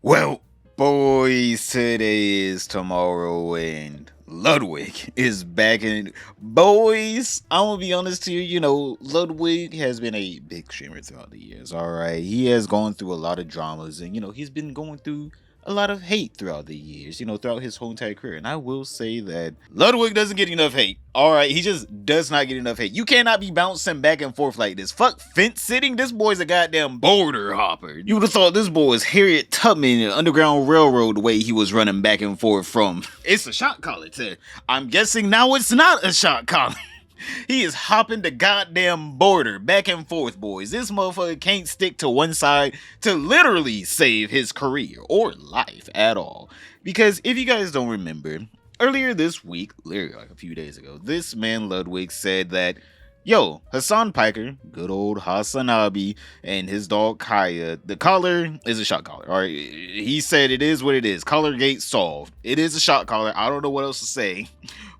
Well, boys, today is tomorrow and Ludwig is back in. Boys, I'm gonna be honest to you, Ludwig has been a big streamer throughout the years, alright? He has gone through a lot of dramas and, he's been going through a lot of hate throughout the years, throughout his whole entire career. And I will say that Ludwig doesn't get enough hate. Alright, he just does not get enough hate. You cannot be bouncing back and forth like this. Fuck fence sitting. This boy's a goddamn boulder hopper. You would have thought this boy was Harriet Tubman in Underground Railroad the way he was running back and forth from. It's a shot collar to, I'm guessing now it's not a shot collar. He is hopping the goddamn border back and forth, boys. This motherfucker can't stick to one side to literally save his career or life at all. Because if you guys don't remember, earlier this week, literally like a few days ago, this man Ludwig said that, yo, Hasan Piker, good old Hasanabi, and his dog Kaya, the collar is a shot collar. All right, he said it is what it is. Collargate solved. It is a shot collar. I don't know what else to say.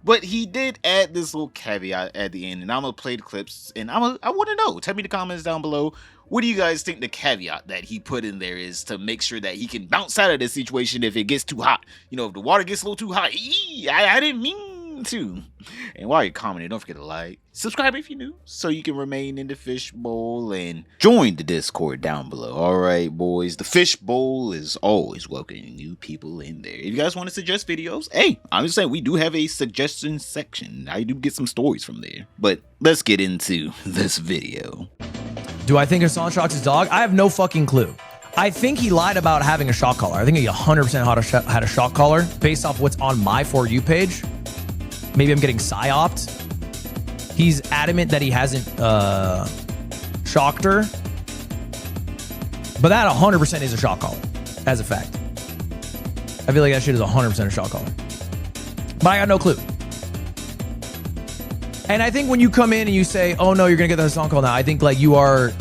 But he did add this little caveat at the end, and I'm gonna play the clips, and I want to know. Tell me in the comments down below, what do you guys think the caveat that he put in there is to make sure that he can bounce out of this situation if it gets too hot? If the water gets a little too hot, I didn't mean to. And while you're commenting, don't forget to like, subscribe if you're new, so you can remain in the fishbowl and join the Discord down below. Alright, boys, the fishbowl is always welcoming new people in there. If you guys want to suggest videos, hey, I'm just saying we do have a suggestion section. I do get some stories from there. But let's get into this video. Do I think Hassan shocks his dog? I have no fucking clue. I think he lied about having a shock collar. I think he 100% had a shock collar based off what's on my For You page. Maybe I'm getting psyoped. He's adamant that he hasn't shocked her. But that 100% is a shock collar, as a fact. I feel like that shit is 100% a shock collar. But I got no clue. And I think when you come in and you say, oh no, you're gonna get the Hassan call now, I think like you are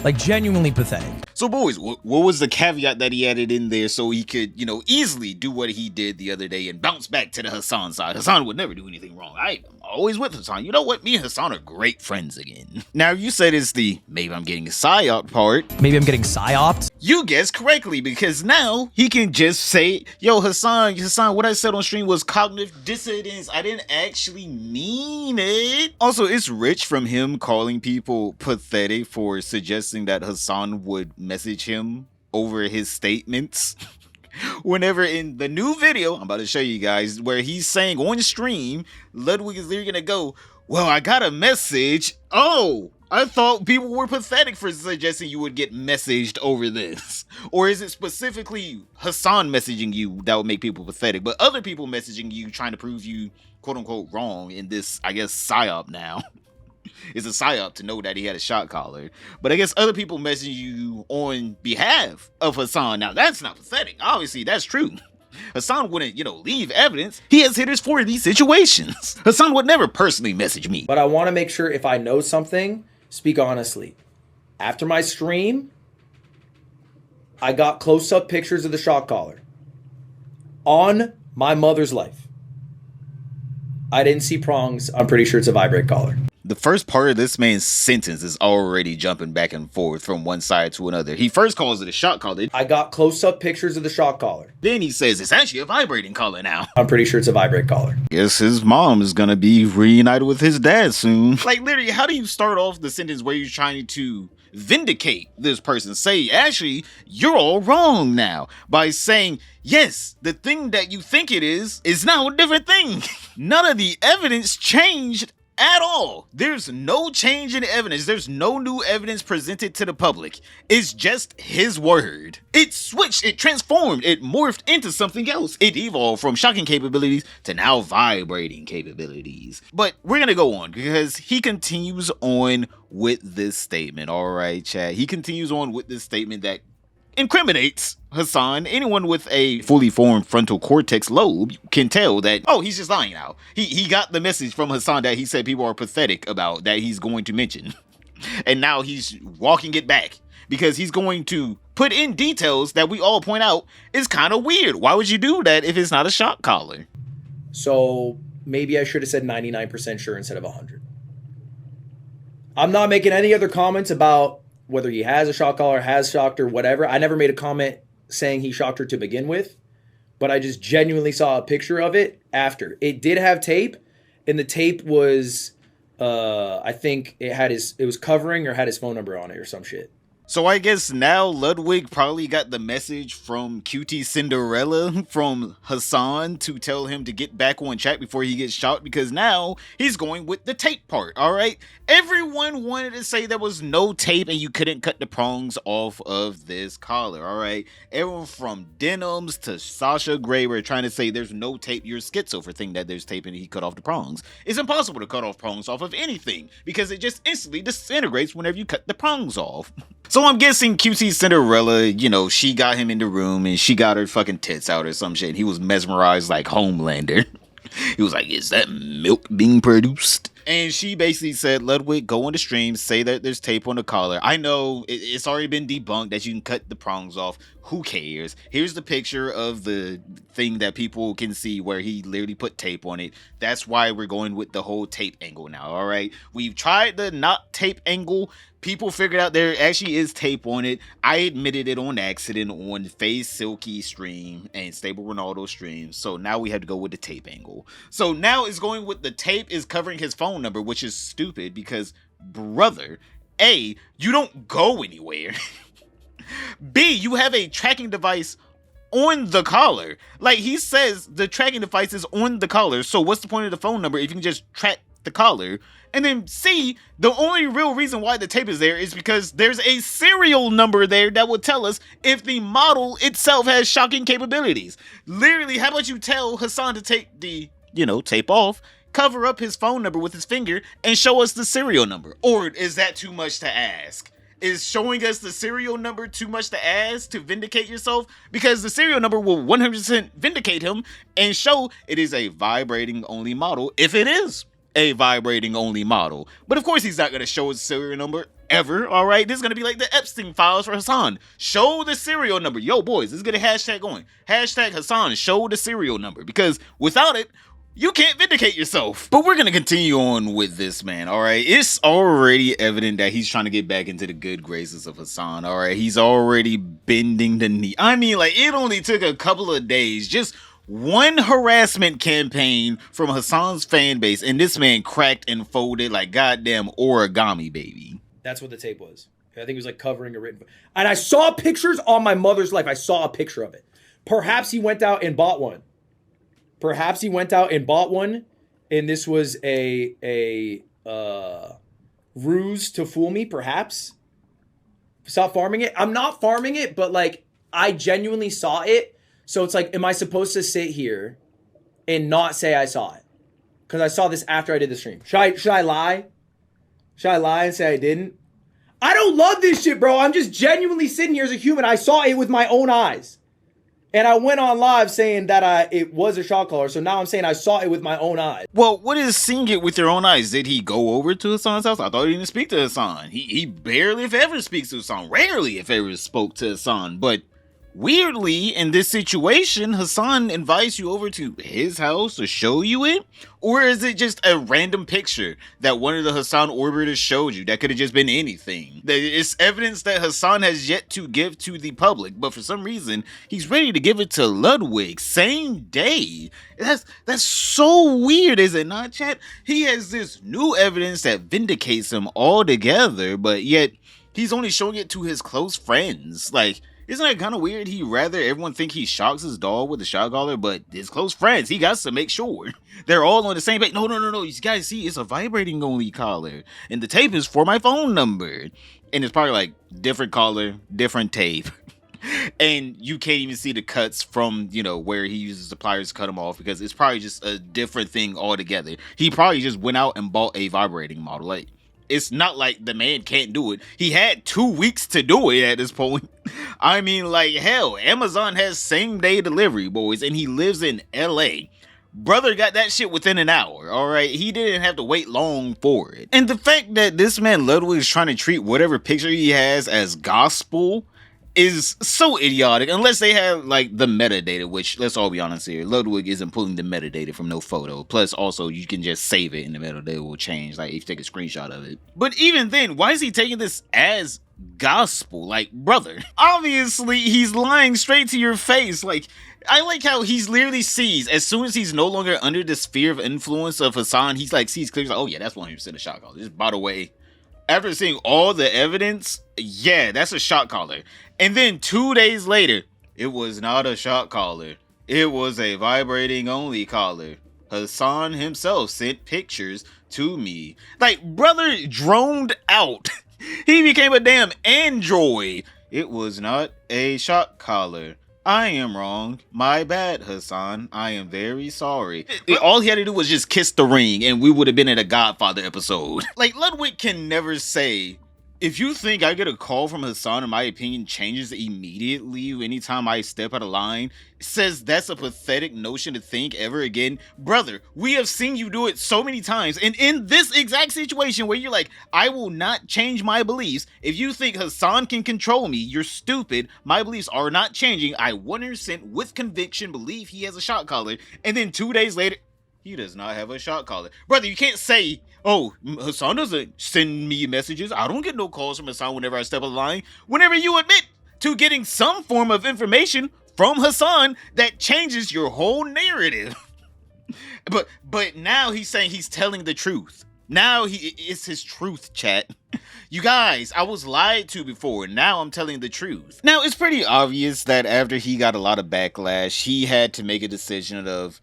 like genuinely pathetic. So boys, what was the caveat that he added in there so he could, easily do what he did the other day and bounce back to the Hassan side? Hassan would never do anything wrong. I'm always with Hassan. You know what? Me and Hassan are great friends again. Now, you said it's the maybe I'm getting psyoped part. Maybe I'm getting psyoped. You guessed correctly, because now he can just say, yo, Hassan, what I said on stream was cognitive dissonance. I didn't actually mean it. Also, it's rich from him calling people pathetic for suggesting that Hassan would message him over his statements. Whenever in the new video I'm about to show you guys, where he's saying on stream, Ludwig is literally gonna go, well, I got a message. Oh, I thought people were pathetic for suggesting you would get messaged over this. Or is it specifically Hassan messaging you that would make people pathetic, but other people messaging you trying to prove you quote unquote wrong in this, I guess, psyop now? It's a psyop to know that he had a shot collar. But I guess other people message you on behalf of Hassan. Now, that's not pathetic. Obviously, that's true. Hassan wouldn't, leave evidence. He has hitters for these situations. Hassan would never personally message me. But I want to make sure if I know something, speak honestly. After my stream, I got close-up pictures of the shot collar on my mother's life. I didn't see prongs. I'm pretty sure it's a vibrate collar. The first part of this man's sentence is already jumping back and forth from one side to another. He first calls it a shot collar. I got close-up pictures of the shot collar. Then he says it's actually a vibrating collar now. I'm pretty sure it's a vibrate collar. Guess his mom is gonna be reunited with his dad soon. Like, literally, how do you start off the sentence where you're trying to vindicate this person? Say, actually, you're all wrong now. By saying, yes, the thing that you think it is now a different thing. None of the evidence changed at all. There's no change in evidence. There's no new evidence presented to the public. It's just his word. It switched, it transformed, it morphed into something else. It evolved from shocking capabilities to now vibrating capabilities. But we're gonna go on because he continues on with this statement. All right, chat. He continues on with this statement that incriminates Hassan. Anyone with a fully formed frontal cortex lobe can tell that, oh, he's just lying now. He got the message from Hassan that he said people are pathetic about that he's going to mention. And now he's walking it back because he's going to put in details that we all point out is kind of weird. Why would you do that if it's not a shock collar? So maybe I should have said 99% sure instead of 100. I'm not making any other comments about whether he has a shock collar, has shocked or whatever. I never made a comment saying he shocked her to begin with, but I just genuinely saw a picture of it after. It did have tape, and the tape was, I think it was covering or had his phone number on it or some shit. So I guess now Ludwig probably got the message from Cutie Cinderella from Hassan to tell him to get back on track before he gets shot, because now he's going with the tape part, alright? Everyone wanted to say there was no tape and you couldn't cut the prongs off of this collar, alright? Everyone from Denims to Sasha Grey were trying to say there's no tape. You're schizo for thinking that there's tape and he cut off the prongs. It's impossible to cut off prongs off of anything because it just instantly disintegrates whenever you cut the prongs off. So I'm guessing QC Cinderella, you know, she got him in the room and she got her fucking tits out or some shit. And he was mesmerized like Homelander. He was like, is that milk being produced? And she basically said, Ludwig, go on the stream, say that there's tape on the collar. I know it's already been debunked that you can cut the prongs off. Who cares? Here's the picture of the thing that people can see where he literally put tape on it. That's why we're going with the whole tape angle now, all right? We've tried the not tape angle. People figured out there actually is tape on it. I admitted it on accident on Faye Silky stream and Stable Ronaldo stream. So now we have to go with the tape angle. So now it's going with the tape is covering his phone number, which is stupid because, brother, A, you don't go anywhere. B, you have a tracking device on the collar. Like he says, the tracking device is on the collar. So what's the point of the phone number if you can just track the collar? And then C, the only real reason why the tape is there is because there's a serial number there that will tell us if the model itself has shocking capabilities. Literally, how about you tell Hassan to take the, tape off, cover up his phone number with his finger, and show us the serial number? Or is that too much to ask? Is showing us the serial number too much to ask to vindicate yourself? Because the serial number will 100% vindicate him and show it is a vibrating only model if it is a vibrating only model. But of course he's not going to show his serial number ever, alright? This is going to be like the Epstein files for Hassan. Show the serial number. Yo, boys, let's get a hashtag going. Hashtag Hassan, show the serial number. Because without it, you can't vindicate yourself. But we're going to continue on with this, man, alright? It's already evident that he's trying to get back into the good graces of Hassan, alright? He's already bending the knee. I mean, like, it only took a couple of days, just one harassment campaign from Hassan's fan base, and this man cracked and folded like goddamn origami, baby. That's what the tape was. I think it was like covering a written. And I saw pictures on my mother's life. I saw a picture of it. Perhaps he went out and bought one. And this was a ruse to fool me, perhaps. Stop farming it. I'm not farming it, but like I genuinely saw it. So it's like, am I supposed to sit here and not say I saw it? Because I saw this after I did the stream. Should I lie? Should I lie and say I didn't? I don't love this shit, bro. I'm just genuinely sitting here as a human. I saw it with my own eyes. And I went on live saying that it was a shot caller. So now I'm saying I saw it with my own eyes. Well, what is seeing it with your own eyes? Did he go over to Hassan's house? I thought he didn't speak to Hassan. He barely, if ever, speaks to Hassan. Rarely, if ever, spoke to Hassan. But weirdly, in this situation, Hassan invites you over to his house to show you it? Or is it just a random picture that one of the Hassan orbiters showed you? That could have just been anything. It's evidence that Hassan has yet to give to the public, but for some reason, he's ready to give it to Ludwig same day. That's so weird, is it not, chat? He has this new evidence that vindicates him altogether, but yet he's only showing it to his close friends. Like, isn't that kind of weird? He'd rather everyone think he shocks his dog with a shot collar, but his close friends, he got to make sure they're all on the same page. No. You guys see, it's a vibrating only collar, and the tape is for my phone number. And it's probably like different collar, different tape. And you can't even see the cuts from, where he uses the pliers to cut them off, because it's probably just a different thing altogether. He probably just went out and bought a vibrating model. Like, it's not like the man can't do it. He had 2 weeks to do it at this point. I mean, like, hell, Amazon has same day delivery, boys, and he lives in LA. Brother got that shit within an hour, alright? He didn't have to wait long for it. And the fact that this man Ludwig is trying to treat whatever picture he has as gospel is so idiotic unless they have like the metadata, which let's all be honest here, Ludwig isn't pulling the metadata from no photo. Plus also you can just save it and the metadata will change like if you take a screenshot of it. But even then, why is he taking this as gospel? Like, brother, obviously he's lying straight to your face. Like, I like how he's literally sees as soon as he's no longer under the sphere of influence of Hassan, he's like sees clearly like, oh yeah, that's 100% a shot caller. Just by the way, after seeing all the evidence, yeah, that's a shot caller. And then 2 days later, it was not a shot caller. It was a vibrating only caller. Hassan himself sent pictures to me. Like, brother droned out. He became a damn android. It was not a shot caller. I am wrong. My bad, Hassan. I am very sorry. All he had to do was just kiss the ring and we would have been in a Godfather episode. Like, Ludwig can never say, if you think I get a call from Hassan and my opinion changes immediately anytime I step out of line, says that's a pathetic notion to think ever again. Brother, we have seen you do it so many times. And in this exact situation where you're like, I will not change my beliefs. If you think Hassan can control me, you're stupid. My beliefs are not changing. I 100% with conviction believe he has a shot caller. And then 2 days later, he does not have a shot caller. Brother, you can't say, oh, Hassan doesn't send me messages. I don't get no calls from Hassan whenever I step on the line. Whenever you admit to getting some form of information from Hassan that changes your whole narrative. But now he's saying he's telling the truth. Now it's his truth, chat. You guys, I was lied to before. Now I'm telling the truth. Now, it's pretty obvious that after he got a lot of backlash, he had to make a decision of,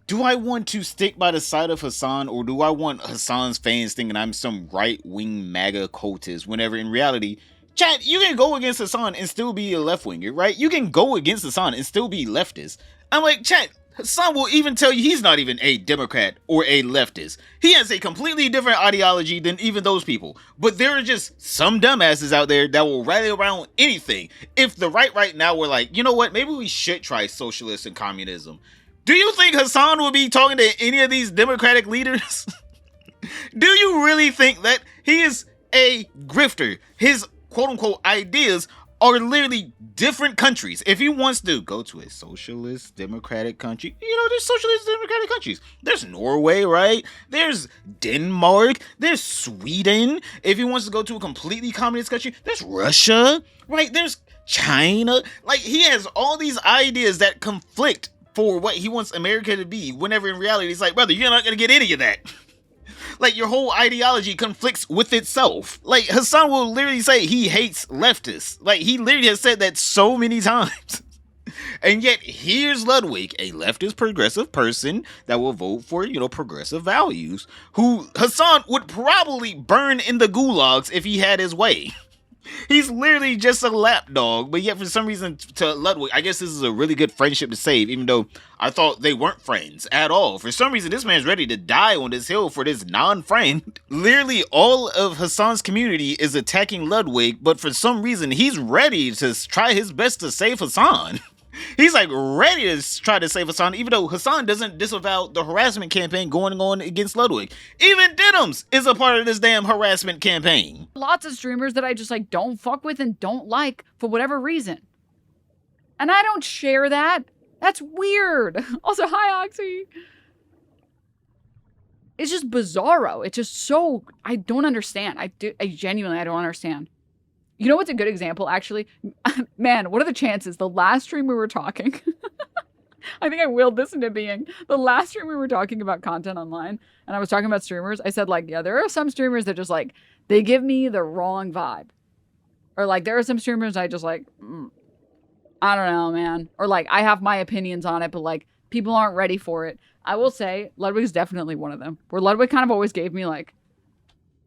do I want to stick by the side of Hassan, or do I want Hassan's fans thinking I'm some right-wing MAGA cultist, whenever in reality, chat, you can go against Hassan and still be a left-winger, right? You can go against Hassan and still be leftist. I'm like, chat, Hassan will even tell you he's not even a Democrat or a leftist. He has a completely different ideology than even those people. But there are just some dumbasses out there that will rally around anything. If the right now were like, you know what, maybe we should try socialism and communism. Do you think Hassan will be talking to any of these Democratic leaders? Do you really think that he is a grifter? His quote-unquote ideas are literally different countries. If he wants to go to a socialist democratic country, there's socialist democratic countries. There's Norway, right? There's Denmark. There's Sweden. If he wants to go to a completely communist country, there's Russia, right? There's China. Like, he has all these ideas that conflict for what he wants America to be, whenever in reality it's like, brother, you're not gonna get any of that. Like, your whole ideology conflicts with itself. Like, Hassan will literally say he hates leftists. Like, he literally has said that so many times. And yet, here's Ludwig, a leftist progressive person that will vote for, progressive values, who Hassan would probably burn in the gulags if he had his way. He's literally just a lapdog, but yet for some reason to Ludwig, I guess this is a really good friendship to save, even though I thought they weren't friends at all. For some reason, this man's ready to die on this hill for this non-friend. Literally all of Hassan's community is attacking Ludwig, but for some reason, he's ready to try his best to save Hassan. He's like ready to try to save Hassan, even though Hassan doesn't disavow the harassment campaign going on against Ludwig. Even Denims is a part of this damn harassment campaign. Lots of streamers that I just don't fuck with and don't like for whatever reason. And I don't share that. That's weird. Also, hi, Oxy. It's just bizarro. It's just so, I don't understand. I genuinely, I don't understand. You know what's a good example, actually? Man, what are the chances? The last stream we were talking, I think I willed this into being. The last stream we were talking about content online, and I was talking about streamers. I said, yeah, there are some streamers that just, they give me the wrong vibe. Or, there are some streamers I just, I don't know, man. Or, I have my opinions on it, but, people aren't ready for it. I will say, Ludwig's definitely one of them. Where Ludwig kind of always gave me,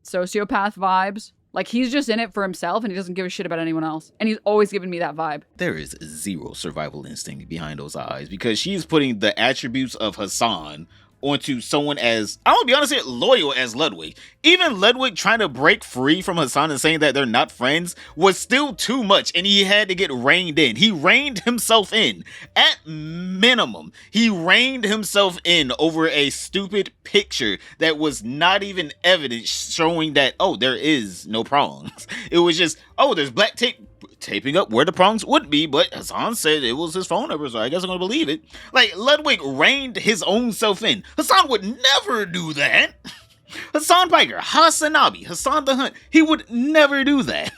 sociopath vibes. He's just in it for himself and he doesn't give a shit about anyone else. And he's always given me that vibe. There is zero survival instinct behind those eyes because she's putting the attributes of Hassan onto someone as, I'm gonna be honest here, loyal as Ludwig. Even Ludwig trying to break free from Hassan and saying that they're not friends was still too much and he had to get reined in. He reined himself in. At minimum, he reined himself in over a stupid picture that was not even evidence showing that, oh, there is no problems. It was just, oh, there's black tape taping up where the prongs would be, but Hasan said it was his phone number, so I guess I'm gonna believe it. Like, Ludwig reined his own self in. Hasan would never do that. Hasan Piker, Hasanabi, Hassan the Hunt, he would never do that.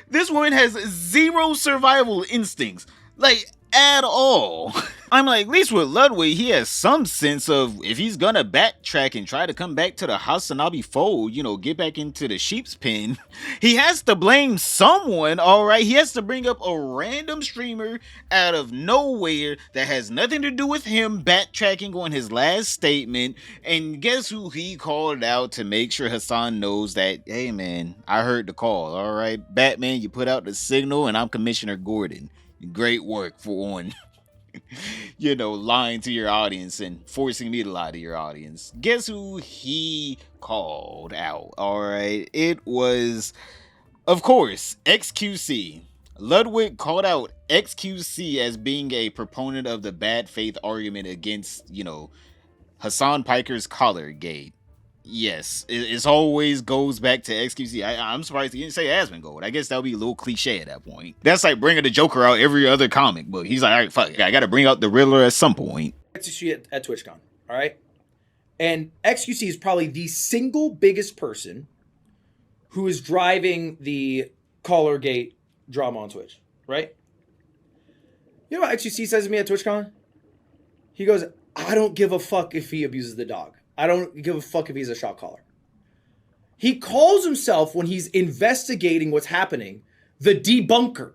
This woman has zero survival instincts. Like, at all. I'm like, at least with Ludwig, he has some sense of if he's gonna backtrack and try to come back to the Hasanabi fold, you know, get back into the sheep's pen, he has to blame someone, alright? He has to bring up a random streamer out of nowhere that has nothing to do with him backtracking on his last statement, and guess who he called out to make sure Hasan knows that, hey man, I heard the call, alright? Batman, you put out the signal and I'm Commissioner Gordon. Great work for on, you know, lying to your audience and forcing me to lie to your audience. Guess who he called out? All right. It was, of course, XQC. Ludwig called out XQC as being a proponent of the bad faith argument against, you know, Hasan Piker's Collargate. Yes, it always goes back to XQC. I'm surprised he didn't say Asmongold. I guess that would be a little cliche at that point. That's like bringing the Joker out every other comic book. He's like, all right, fuck, I gotta bring out the Riddler at some point. XQC at TwitchCon, all right? And XQC is probably the single biggest person who is driving the Collargate drama on Twitch, right? You know what XQC says to me at TwitchCon? He goes, I don't give a fuck if he abuses the dog. I don't give a fuck if he's a shot caller. He calls himself, when he's investigating what's happening, the debunker.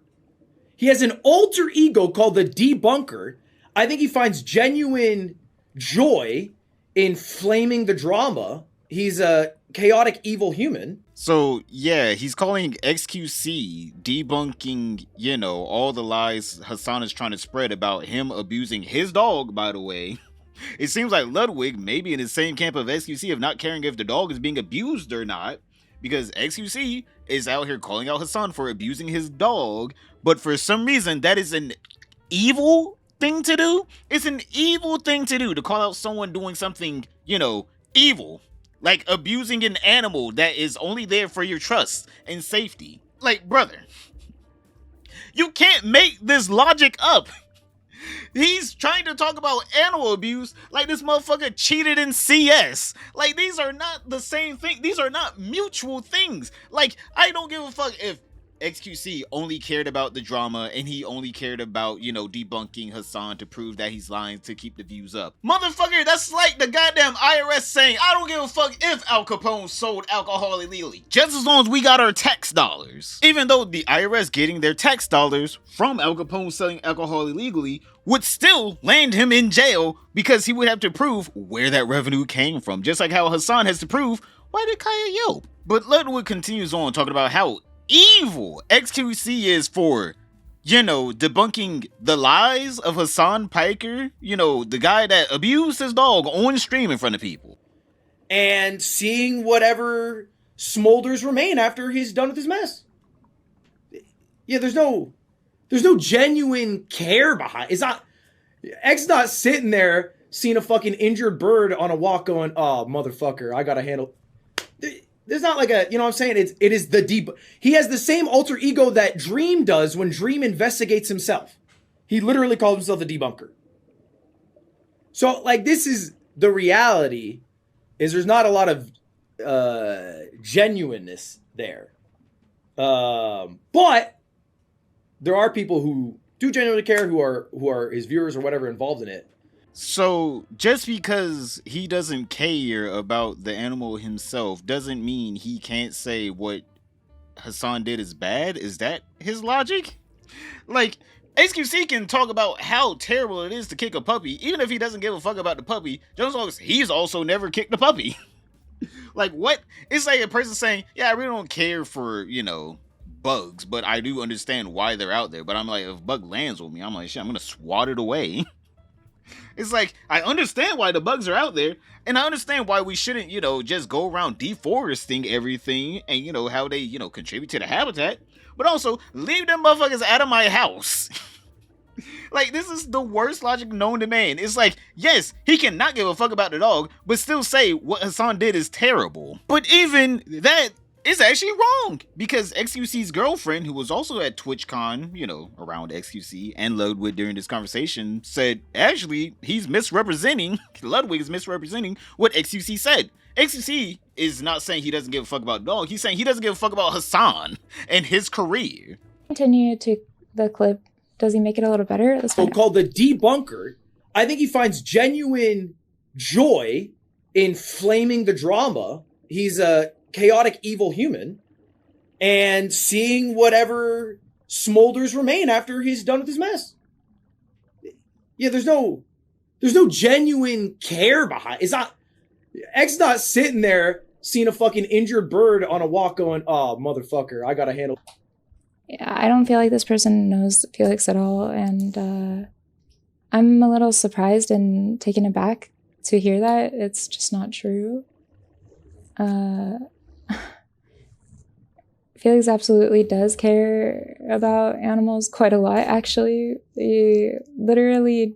He has an alter ego called the debunker. I think he finds genuine joy in flaming the drama. He's a chaotic, evil human. So, yeah, he's calling XQC debunking, you know, all the lies Hasan is trying to spread about him abusing his dog, by the way. It seems like Ludwig may be in the same camp of XQC of not caring if the dog is being abused or not, because XQC is out here calling out Hasan for abusing his dog, but for some reason that is an evil thing to do. It's an evil thing to do to call out someone doing something, you know, evil, like abusing an animal that is only there for your trust and safety. Like, brother, you can't make this logic up. He's trying to talk about animal abuse like this motherfucker cheated in CS. Like, these are not the same thing. These are not mutual things. Like, I don't give a fuck if XQC only cared about the drama and he only cared about, you know, debunking Hasan to prove that he's lying to keep the views up. Motherfucker, that's like the goddamn IRS saying, I don't give a fuck if Al Capone sold alcohol illegally, just as long as we got our tax dollars. Even though the IRS getting their tax dollars from Al Capone selling alcohol illegally would still land him in jail because he would have to prove where that revenue came from, just like how Hasan has to prove why did Kaya yelp. But Ludwig continues on talking about how evil XQC is for, you know, debunking the lies of Hasan Piker, you know, the guy that abused his dog on stream in front of people. And seeing whatever smolders remain after he's done with his mess. Yeah, there's no genuine care behind. It's not, X not sitting there seeing a fucking injured bird on a walk going, oh, motherfucker, I gotta handle. There's not like a, you know what I'm saying? It is the deep. He has the same alter ego that Dream does when Dream investigates himself. He literally calls himself the debunker. So, like, this is the reality, is there's not a lot of genuineness there. But there are people who do genuinely care, who are his viewers or whatever involved in it. So just because he doesn't care about the animal himself doesn't mean he can't say what Hasan did is bad? Is that his logic? Like, XQC can talk about how terrible it is to kick a puppy, even if he doesn't give a fuck about the puppy, just as long as he's also never kicked the puppy. Like, what? It's like a person saying, yeah, I really don't care for, you know, bugs, but I do understand why they're out there. But I'm like, if a bug lands with me, I'm like, shit, I'm gonna swat it away. It's like, I understand why the bugs are out there, and I understand why we shouldn't, you know, just go around deforesting everything and, you know, how they, you know, contribute to the habitat, but also leave them motherfuckers out of my house. Like, this is the worst logic known to man. It's like, yes, he cannot give a fuck about the dog, but still say what Hasan did is terrible. But even that is actually wrong, because XQC's girlfriend, who was also at TwitchCon, around XQC, and Ludwig during this conversation, said actually he's misrepresenting, Ludwig is misrepresenting what XQC said. XQC is not saying he doesn't give a fuck about dog, he's saying he doesn't give a fuck about Hassan and his career. Continue to the clip. Does he make it a little better? Let's find out. So-called the debunker, I think he finds genuine joy in flaming the drama. He's a chaotic, evil human, and seeing whatever smolders remain after he's done with his mess. Yeah, there's no genuine care behind. It's not. X not sitting there seeing a fucking injured bird on a walk, going, "Oh, motherfucker, I gotta handle." Yeah, I don't feel like this person knows Felix at all, and I'm a little surprised and taken aback to hear that. It's just not true. Felix absolutely does care about animals quite a lot, actually. He literally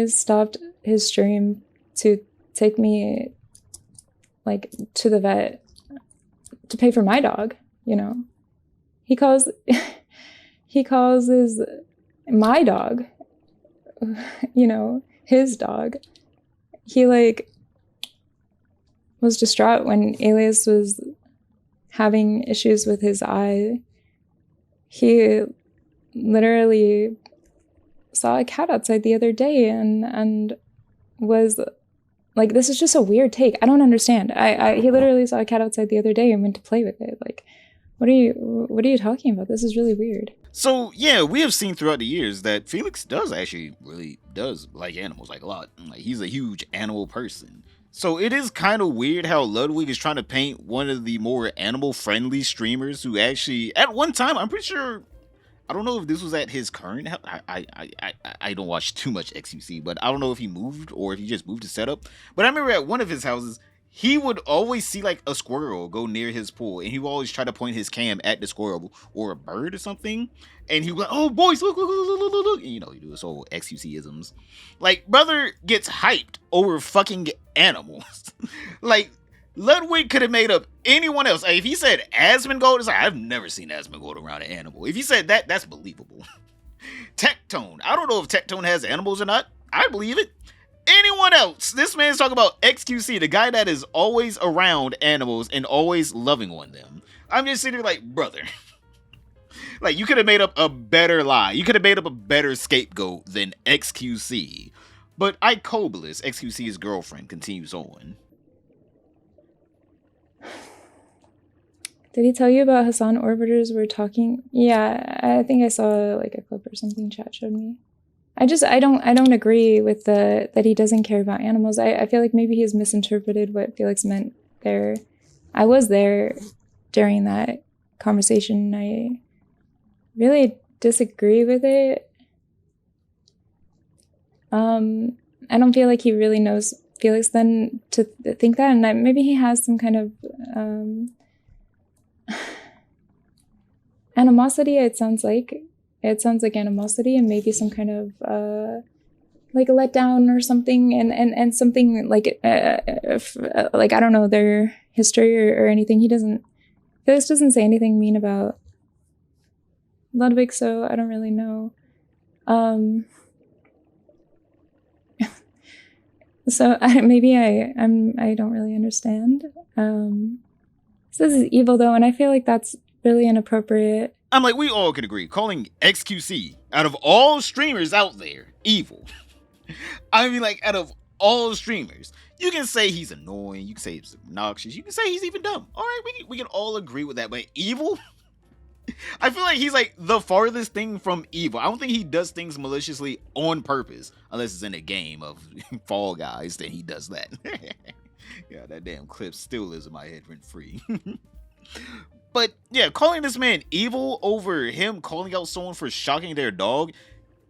stopped his stream to take me, like, to the vet to pay for my dog, He calls his my dog, his dog. He, like, was distraught when Alias was having issues with his eye. He literally saw a cat outside the other day and was like, this is just a weird take. I don't understand. He literally saw a cat outside the other day and went to play with it. Like, what are you talking about? This is really weird. So yeah, we have seen throughout the years that Felix really does like animals, like, a lot. Like, he's a huge animal person. So it is kind of weird how Ludwig is trying to paint one of the more animal-friendly streamers who actually, at one time, I'm pretty sure, I don't know if this was at his current house. I don't watch too much XQC, but I don't know if he moved or if he just moved his setup. But I remember at one of his houses, he would always see, like, a squirrel go near his pool, and he would always try to point his cam at the squirrel or a bird or something, and he would be like, "Oh, boys, look, look." And, he do his whole XQC-isms. Like, brother gets hyped over fucking animals. Like, Ludwig could have made up anyone else. If he said Asmongold, it's like, I've never seen Asmongold around an animal. If he said that, that's believable. Tectone. I don't know if Tectone has animals or not. I believe it. Anyone else? This man's talking about XQC, the guy that is always around animals and always loving on them. I'm just sitting there like, brother. Like, you could have made up a better lie. You could have made up a better scapegoat than XQC. But Ikobalis, XQC's girlfriend, continues on. Did he tell you about Hassan orbiters were talking? Yeah, I think I saw, like, a clip or something chat showed me. I don't agree with that he doesn't care about animals. I feel like maybe he's misinterpreted what Felix meant there. I was there during that conversation. I really disagree with it. I don't feel like he really knows Felix then to think that, and maybe he has some kind of animosity. It sounds like animosity, and maybe some kind of like a letdown or something, and something like like, I don't know their history or anything. Felix doesn't say anything mean about Ludwig, so I don't really know. So maybe I don't really understand. This is evil though, and I feel like that's really inappropriate. I'm like, we all could agree, calling XQC, out of all streamers out there, evil. I mean, like, out of all streamers, you can say he's annoying, you can say he's obnoxious, you can say he's even dumb. All right, we can all agree with that, but evil? I feel like he's like the farthest thing from evil. I don't think he does things maliciously on purpose, unless it's in a game of Fall Guys, then he does that. Yeah, that damn clip still lives in my head rent free. But yeah, calling this man evil over him calling out someone for shocking their dog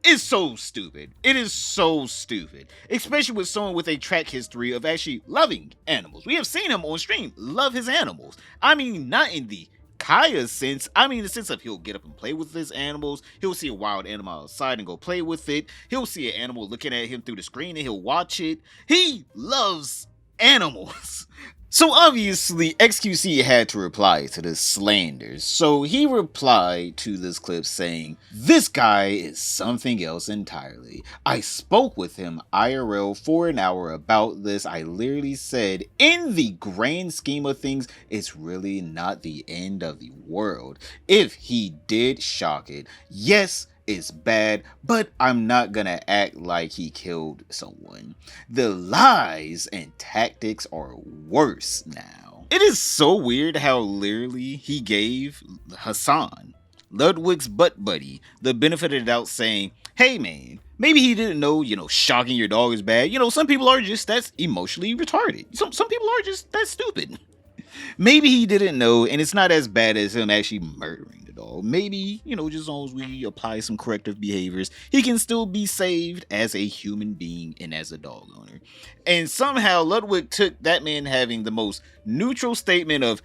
is so stupid. It is so stupid. Especially with someone with a track history of actually loving animals. We have seen him on stream love his animals. I mean, not in the Kaya sense. I mean, in the sense of he'll get up and play with his animals. He'll see a wild animal outside and go play with it. He'll see an animal looking at him through the screen and he'll watch it. He loves animals. So obviously, XQC had to reply to this slander. So he replied to this clip saying, "This guy is something else entirely. I spoke with him IRL for an hour about this. I literally said, in the grand scheme of things, it's really not the end of the world. If he did shock it, yes, it's bad, but I'm not gonna act like he killed someone. The lies and tactics are worse now." It is so weird how literally he gave Hassan, Ludwig's butt buddy, the benefit of the doubt, saying, "Hey man, maybe he didn't know, shocking your dog is bad. Some people are just that's emotionally retarded. Some people are just that stupid. Maybe he didn't know, and it's not as bad as him actually murdering the dog. Maybe, just as long as we apply some corrective behaviors, he can still be saved as a human being and as a dog owner." And somehow Ludwig took that man having the most neutral statement of,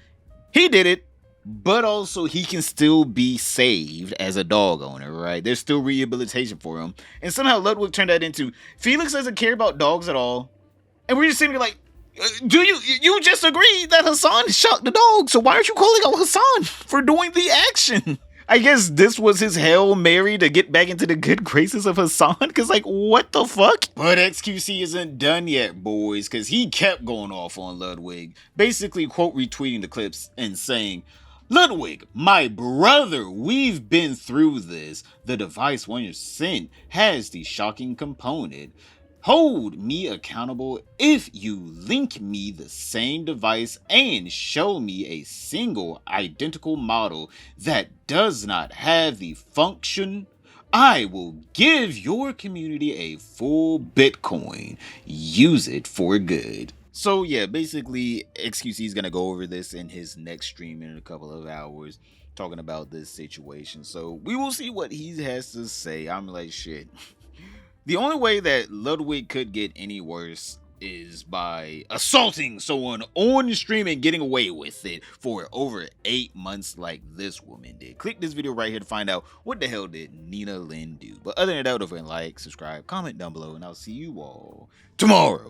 he did it, but also he can still be saved as a dog owner, right? There's still rehabilitation for him. And somehow Ludwig turned that into, Felix doesn't care about dogs at all. And we're just sitting here like, do you just agreed that Hassan shot the dog, so why aren't you calling out Hassan for doing the action? I guess this was his Hail Mary to get back into the good graces of Hassan, because what the fuck? But XQC isn't done yet, boys, because he kept going off on Ludwig, basically quote retweeting the clips and saying, "Ludwig, my brother, we've been through this. The device one you sent has the shocking component. Hold me accountable if you link me the same device and show me a single identical model that does not have the function. I will give your community a full Bitcoin. Use it for good." So yeah, basically XQC is gonna go over this in his next stream in a couple of hours, talking about this situation. So we will see what he has to say. I'm like, shit. The only way that Ludwig could get any worse is by assaulting someone on stream and getting away with it for over 8 months like this woman did. Click this video right here to find out what the hell did Nina Lynn do. But other than that, don't forget to like, subscribe, comment down below, and I'll see you all tomorrow.